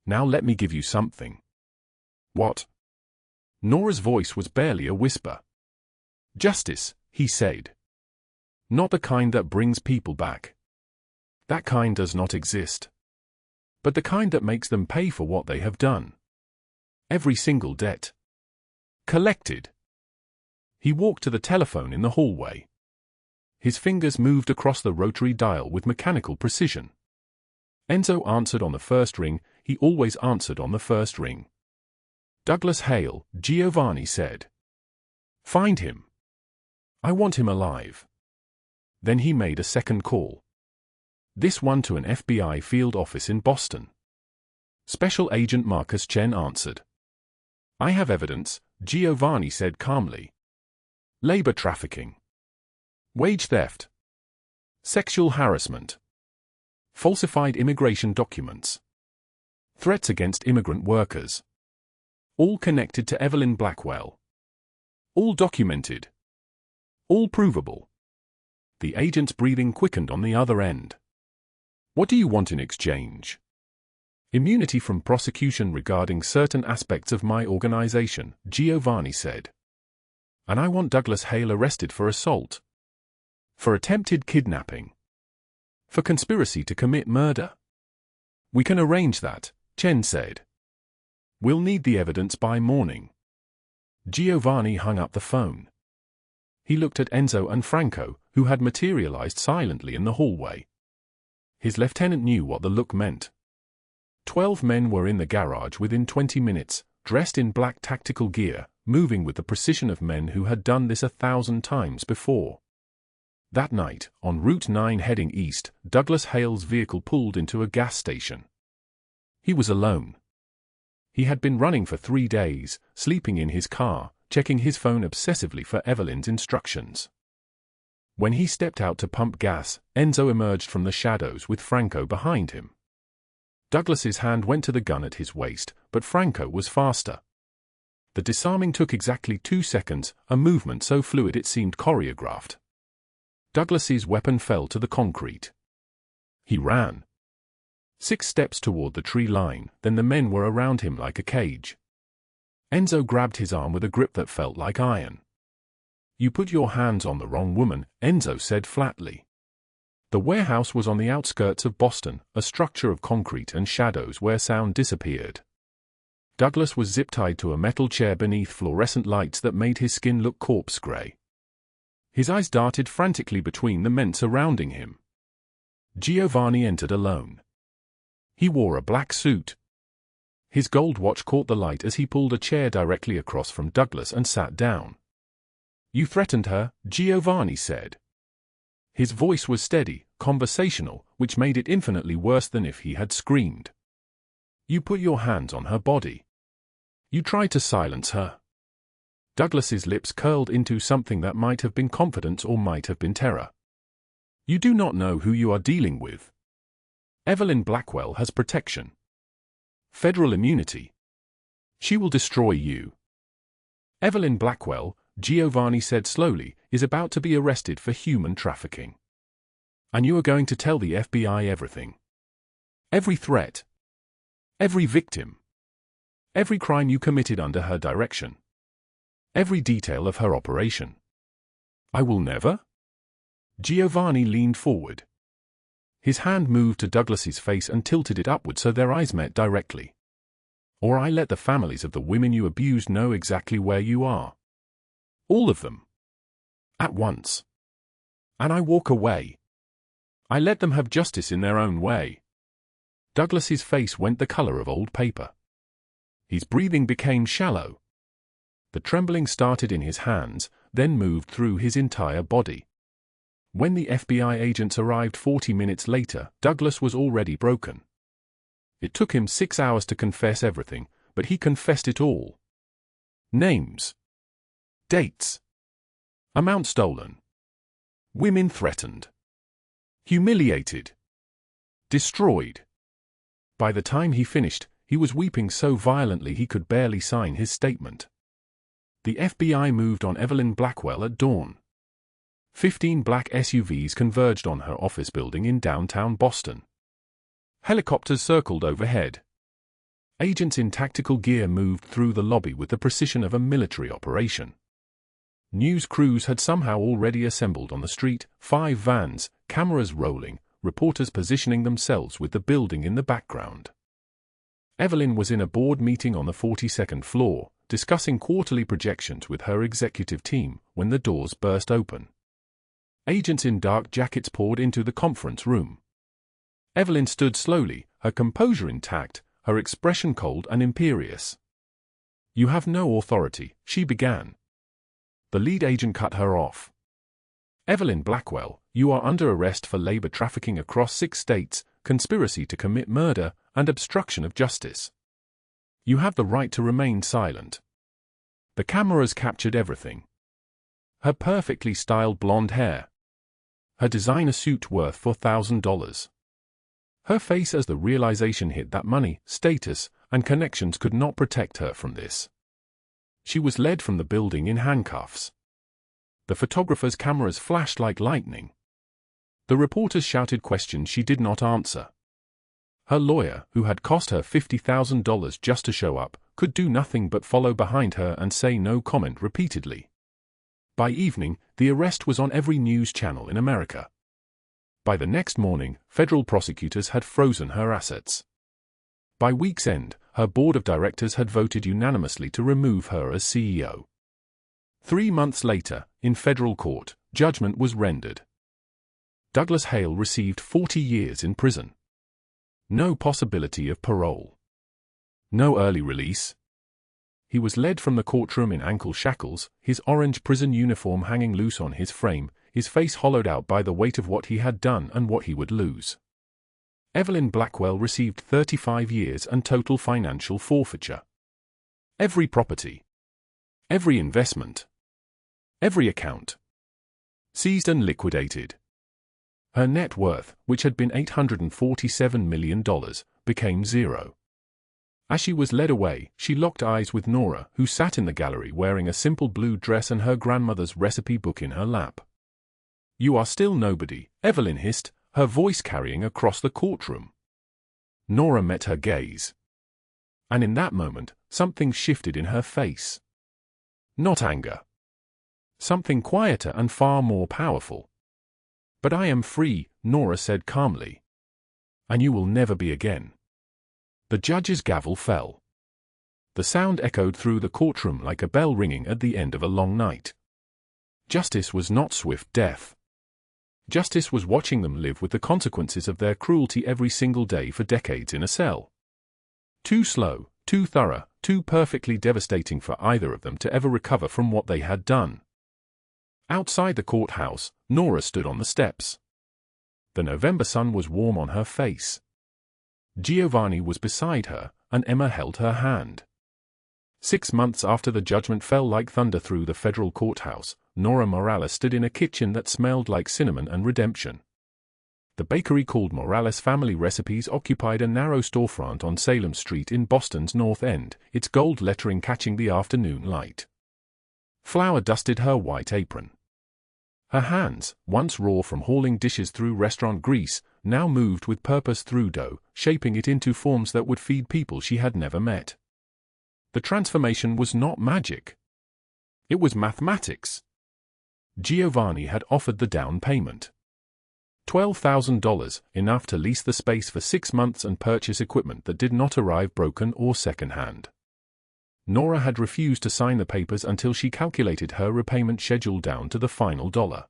"Now let me give you something." "What?" Nora's voice was barely a whisper. "Justice," he said. "Not the kind that brings people back. That kind does not exist. But the kind that makes them pay for what they have done. Every single debt. Collected." He walked to the telephone in the hallway. His fingers moved across the rotary dial with mechanical precision. Enzo answered on the first ring. He always answered on the first ring. "Douglas Hale," Giovanni said. "Find him. I want him alive." Then he made a second call. This one to an FBI field office in Boston. Special Agent Marcus Chen answered. "I have evidence," Giovanni said calmly. "Labor trafficking. Wage theft. Sexual harassment. Falsified immigration documents. Threats against immigrant workers. All connected to Evelyn Blackwell. All documented. All provable." The agent's breathing quickened on the other end. "What do you want in exchange?" "Immunity from prosecution regarding certain aspects of my organization," Giovanni said. "And I want Douglas Hale arrested for assault. For attempted kidnapping. For conspiracy to commit murder." "We can arrange that," Chen said. "We'll need the evidence by morning." Giovanni hung up the phone. He looked at Enzo and Franco, who had materialized silently in the hallway. His lieutenant knew what the look meant. 12 men were in the garage within 20 minutes, dressed in black tactical gear, moving with the precision of men who had done this 1,000 times before. That night, on Route 9 heading east, Douglas Hale's vehicle pulled into a gas station. He was alone. He had been running for 3 days, sleeping in his car, checking his phone obsessively for Evelyn's instructions. When he stepped out to pump gas, Enzo emerged from the shadows with Franco behind him. Douglas's hand went to the gun at his waist, but Franco was faster. The disarming took exactly 2 seconds, a movement so fluid it seemed choreographed. Douglas's weapon fell to the concrete. He ran. 6 steps toward the tree line, then the men were around him like a cage. Enzo grabbed his arm with a grip that felt like iron. "You put your hands on the wrong woman," Enzo said flatly. The warehouse was on the outskirts of Boston, a structure of concrete and shadows where sound disappeared. Douglas was zip-tied to a metal chair beneath fluorescent lights that made his skin look corpse-gray. His eyes darted frantically between the men surrounding him. Giovanni entered alone. He wore a black suit. His gold watch caught the light as he pulled a chair directly across from Douglas and sat down. "You threatened her," Giovanni said. His voice was steady, conversational, which made it infinitely worse than if he had screamed. "You put your hands on her body. You tried to silence her." Douglas's lips curled into something that might have been confidence or might have been terror. "You do not know who you are dealing with. Evelyn Blackwell has protection. Federal immunity. She will destroy you." Evelyn Blackwell, Giovanni said slowly, is about to be arrested for human trafficking. And you are going to tell the FBI everything. Every threat. Every victim. Every crime you committed under her direction. Every detail of her operation. I will never? Giovanni leaned forward. His hand moved to Douglas's face and tilted it upward so their eyes met directly. Or I let the families of the women you abused know exactly where you are. All of them. At once. And I walk away. I let them have justice in their own way. Douglas's face went the color of old paper. His breathing became shallow. The trembling started in his hands, then moved through his entire body. When the FBI agents arrived 40 minutes later, Douglas was already broken. It took him 6 hours to confess everything, but he confessed it all. Names. Dates. Amount stolen. Women threatened. Humiliated. Destroyed. By the time he finished, he was weeping so violently he could barely sign his statement. The FBI moved on Evelyn Blackwell at dawn. 15 black SUVs converged on her office building in downtown Boston. Helicopters circled overhead. Agents in tactical gear moved through the lobby with the precision of a military operation. News crews had somehow already assembled on the street, 5 vans, cameras rolling, reporters positioning themselves with the building in the background. Evelyn was in a board meeting on the 42nd floor, discussing quarterly projections with her executive team, when the doors burst open. Agents in dark jackets poured into the conference room. Evelyn stood slowly, her composure intact, her expression cold and imperious. "You have no authority," she began. The lead agent cut her off. "Evelyn Blackwell, you are under arrest for labor trafficking across 6 states, conspiracy to commit murder, and obstruction of justice. You have the right to remain silent." The cameras captured everything. Her perfectly styled blonde hair. Her designer suit worth $4,000. Her face as the realization hit that money, status, and connections could not protect her from this. She was led from the building in handcuffs. The photographer's cameras flashed like lightning. The reporters shouted questions she did not answer. Her lawyer, who had cost her $50,000 just to show up, could do nothing but follow behind her and say no comment repeatedly. By evening, the arrest was on every news channel in America. By the next morning, federal prosecutors had frozen her assets. By week's end, her board of directors had voted unanimously to remove her as CEO. 3 months later, in federal court, judgment was rendered. Douglas Hale received 40 years in prison. No possibility of parole. No early release. He was led from the courtroom in ankle shackles, his orange prison uniform hanging loose on his frame, his face hollowed out by the weight of what he had done and what he would lose. Evelyn Blackwell received 35 years and total financial forfeiture. Every property. Every investment. Every account. Seized and liquidated. Her net worth, which had been $847 million, became 0. As she was led away, she locked eyes with Nora, who sat in the gallery wearing a simple blue dress and her grandmother's recipe book in her lap. "You are still nobody," Evelyn hissed, her voice carrying across the courtroom. Nora met her gaze. And in that moment, something shifted in her face. Not anger. Something quieter and far more powerful. "But I am free," Nora said calmly. "And you will never be again." The judge's gavel fell. The sound echoed through the courtroom like a bell ringing at the end of a long night. Justice was not swift death. Justice was watching them live with the consequences of their cruelty every single day for decades in a cell. Too slow, too thorough, too perfectly devastating for either of them to ever recover from what they had done. Outside the courthouse, Nora stood on the steps. The November sun was warm on her face. Giovanni was beside her, and Emma held her hand. 6 months after the judgment fell like thunder through the federal courthouse, Nora Morales stood in a kitchen that smelled like cinnamon and redemption. The bakery called Morales Family Recipes occupied a narrow storefront on Salem Street in Boston's North End, its gold lettering catching the afternoon light. Flour dusted her white apron. Her hands, once raw from hauling dishes through restaurant grease, now moved with purpose through dough, shaping it into forms that would feed people she had never met. The transformation was not magic. It was mathematics. Giovanni had offered the down payment. $12,000, enough to lease the space for 6 months and purchase equipment that did not arrive broken or second-hand. Nora had refused to sign the papers until she calculated her repayment schedule down to the final dollar.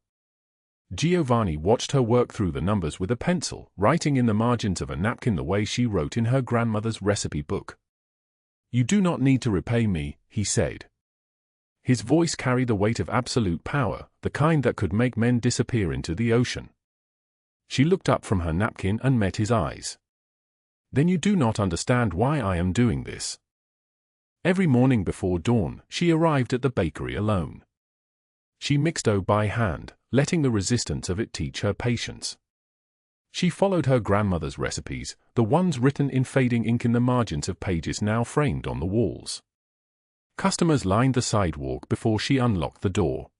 Giovanni watched her work through the numbers with a pencil, writing in the margins of a napkin the way she wrote in her grandmother's recipe book. "You do not need to repay me," he said. His voice carried the weight of absolute power, the kind that could make men disappear into the ocean. She looked up from her napkin and met his eyes. "Then you do not understand why I am doing this." Every morning before dawn, she arrived at the bakery alone. She mixed dough by hand, letting the resistance of it teach her patience. She followed her grandmother's recipes, the ones written in fading ink in the margins of pages now framed on the walls. Customers lined the sidewalk before she unlocked the door.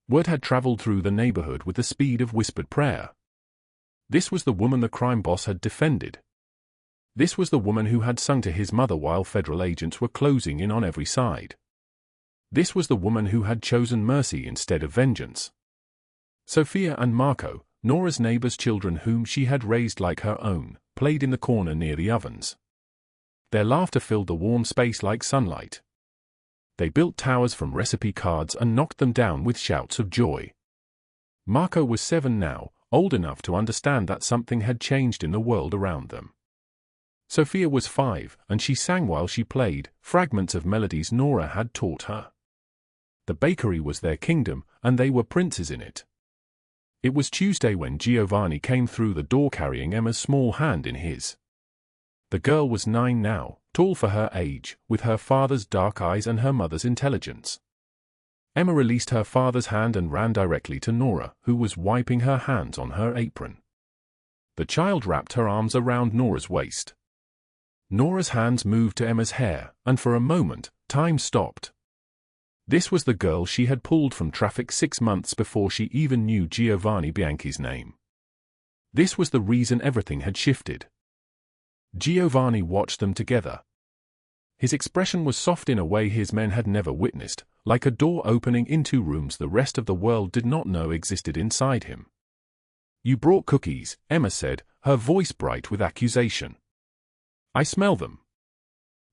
Word had traveled through the neighborhood with the speed of whispered prayer. This was the woman the crime boss had defended. This was the woman who had sung to his mother while federal agents were closing in on every side. This was the woman who had chosen mercy instead of vengeance. Sophia and Marco, Nora's neighbor's children whom she had raised like her own, played in the corner near the ovens. Their laughter filled the warm space like sunlight. They built towers from recipe cards and knocked them down with shouts of joy. Marco was 7 now, old enough to understand that something had changed in the world around them. Sophia was 5, and she sang while she played, fragments of melodies Nora had taught her. The bakery was their kingdom, and they were princes in it. It was Tuesday when Giovanni came through the door carrying Emma's small hand in his. The girl was 9 now, tall for her age, with her father's dark eyes and her mother's intelligence. Emma released her father's hand and ran directly to Nora, who was wiping her hands on her apron. The child wrapped her arms around Nora's waist. Nora's hands moved to Emma's hair, and for a moment, time stopped. This was the girl she had pulled from traffic 6 months before she even knew Giovanni Bianchi's name. This was the reason everything had shifted. Giovanni watched them together. His expression was soft in a way his men had never witnessed, like a door opening into rooms the rest of the world did not know existed inside him. "You brought cookies," Emma said, her voice bright with accusation. "I smell them."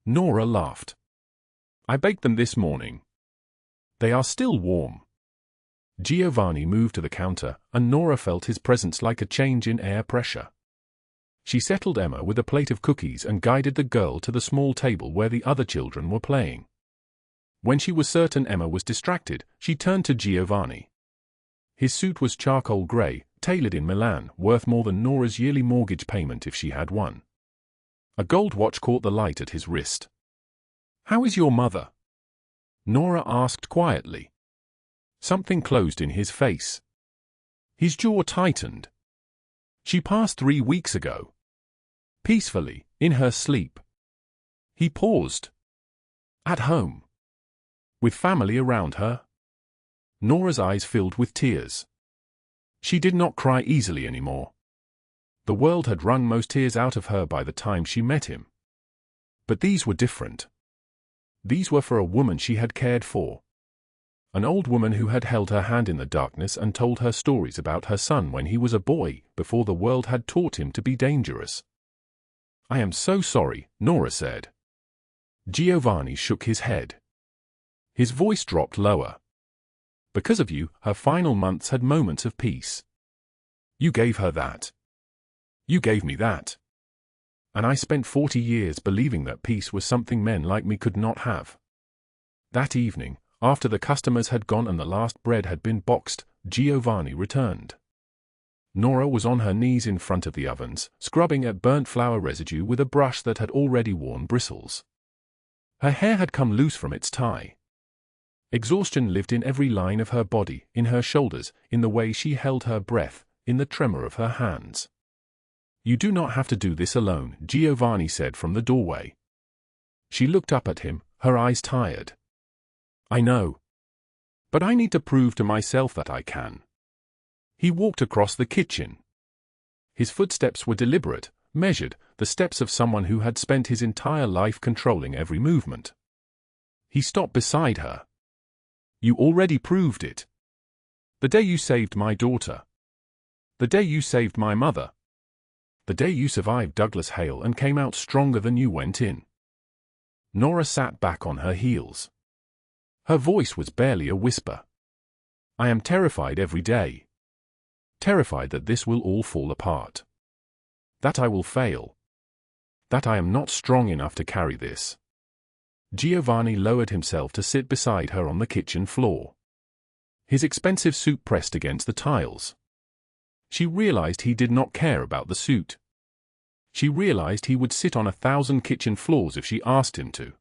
Nora laughed. "I baked them this morning. They are still warm." Giovanni moved to the counter, and Nora felt his presence like a change in air pressure. She settled Emma with a plate of cookies and guided the girl to the small table where the other children were playing. When she was certain Emma was distracted, she turned to Giovanni. His suit was charcoal gray, tailored in Milan, worth more than Nora's yearly mortgage payment if she had one. A gold watch caught the light at his wrist. "How is your mother?" Nora asked quietly. Something closed in his face. His jaw tightened. "She passed 3 weeks ago." peacefully, in her sleep. He paused. At home. With family around her. Nora's eyes filled with tears. She did not cry easily anymore. The world had wrung most tears out of her by the time she met him. But these were different. These were for a woman she had cared for. An old woman who had held her hand in the darkness and told her stories about her son when he was a boy, before the world had taught him to be dangerous. "I am so sorry," Nora said. Giovanni shook his head. His voice dropped lower. "Because of you, her final months had moments of peace. You gave her that. You gave me that. And I spent 40 years believing that peace was something men like me could not have." That evening, after the customers had gone and the last bread had been boxed, Giovanni returned. Nora was on her knees in front of the ovens, scrubbing at burnt flour residue with a brush that had already worn bristles. Her hair had come loose from its tie. Exhaustion lived in every line of her body, in her shoulders, in the way she held her breath, in the tremor of her hands. "You do not have to do this alone," Giovanni said from the doorway. She looked up at him, her eyes tired. "I know. But I need to prove to myself that I can." He walked across the kitchen. His footsteps were deliberate, measured, the steps of someone who had spent his entire life controlling every movement. He stopped beside her. "You already proved it. The day you saved my daughter. The day you saved my mother. The day you survived Douglas Hale and came out stronger than you went in." Nora sat back on her heels. Her voice was barely a whisper. "I am terrified every day. Terrified that this will all fall apart. That I will fail. That I am not strong enough to carry this." Giovanni lowered himself to sit beside her on the kitchen floor. His expensive suit pressed against the tiles. She realized he did not care about the suit. She realized he would sit on 1,000 kitchen floors if she asked him to.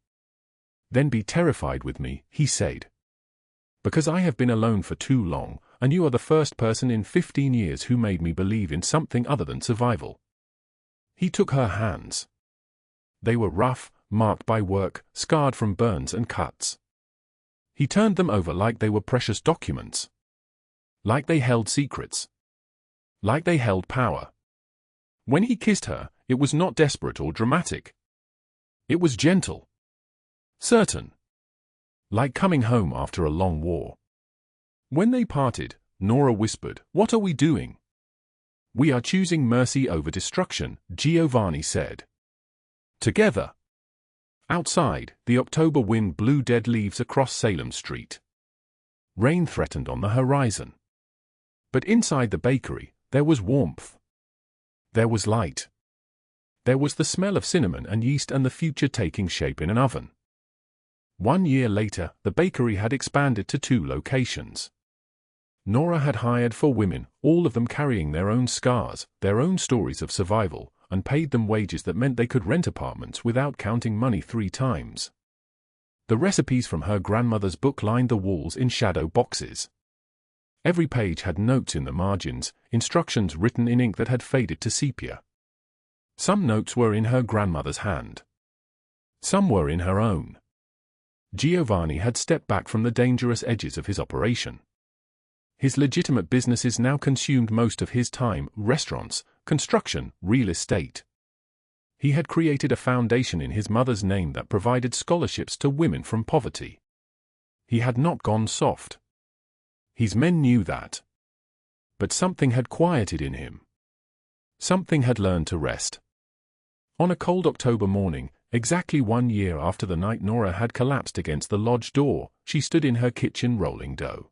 "Then be terrified with me," he said. "Because I have been alone for too long, and you are the first person in 15 years who made me believe in something other than survival." He took her hands. They were rough, marked by work, scarred from burns and cuts. He turned them over like they were precious documents. Like they held secrets. Like they held power. When he kissed her, it was not desperate or dramatic. It was gentle. Certain. Like coming home after a long war. When they parted, Nora whispered, "What are we doing?" "We are choosing mercy over destruction," Giovanni said. "Together." Outside, the October wind blew dead leaves across Salem Street. Rain threatened on the horizon. But inside the bakery, there was warmth. There was light. There was the smell of cinnamon and yeast and the future taking shape in an oven. 1 year later, the bakery had expanded to 2 locations. Nora had hired 4 women, all of them carrying their own scars, their own stories of survival, and paid them wages that meant they could rent apartments without counting money 3 times. The recipes from her grandmother's book lined the walls in shadow boxes. Every page had notes in the margins, instructions written in ink that had faded to sepia. Some notes were in her grandmother's hand. Some were in her own. Giovanni had stepped back from the dangerous edges of his operation. His legitimate businesses now consumed most of his time: restaurants, construction, real estate. He had created a foundation in his mother's name that provided scholarships to women from poverty. He had not gone soft. His men knew that. But something had quieted in him. Something had learned to rest. On a cold October morning, exactly 1 year after the night Nora had collapsed against the lodge door, she stood in her kitchen rolling dough.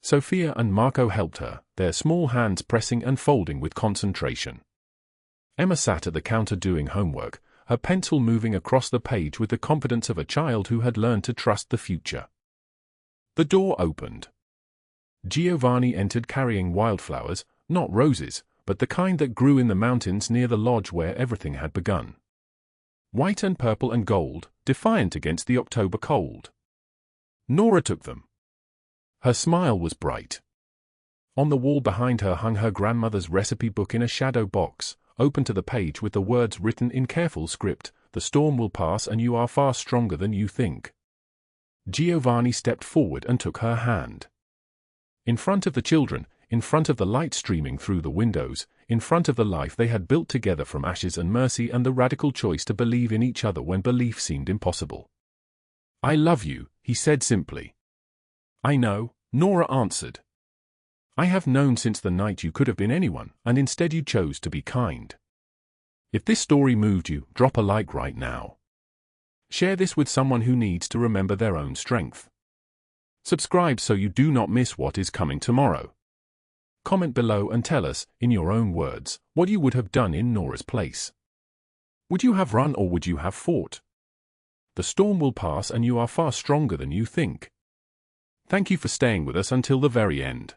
Sophia and Marco helped her, their small hands pressing and folding with concentration. Emma sat at the counter doing homework, her pencil moving across the page with the confidence of a child who had learned to trust the future. The door opened. Giovanni entered carrying wildflowers, not roses, but the kind that grew in the mountains near the lodge where everything had begun. White and purple and gold, defiant against the October cold. Nora took them. Her smile was bright. On the wall behind her hung her grandmother's recipe book in a shadow box, open to the page with the words written in careful script, "The storm will pass and you are far stronger than you think." Giovanni stepped forward and took her hand. In front of the children, in front of the light streaming through the windows, in front of the life they had built together from ashes and mercy and the radical choice to believe in each other when belief seemed impossible. "I love you," he said simply. "I know," Nora answered. "I have known since the night you could have been anyone, and instead you chose to be kind." If this story moved you, drop a like right now. Share this with someone who needs to remember their own strength. Subscribe so you do not miss what is coming tomorrow. Comment below and tell us, in your own words, what you would have done in Nora's place. Would you have run or would you have fought? The storm will pass and you are far stronger than you think. Thank you for staying with us until the very end.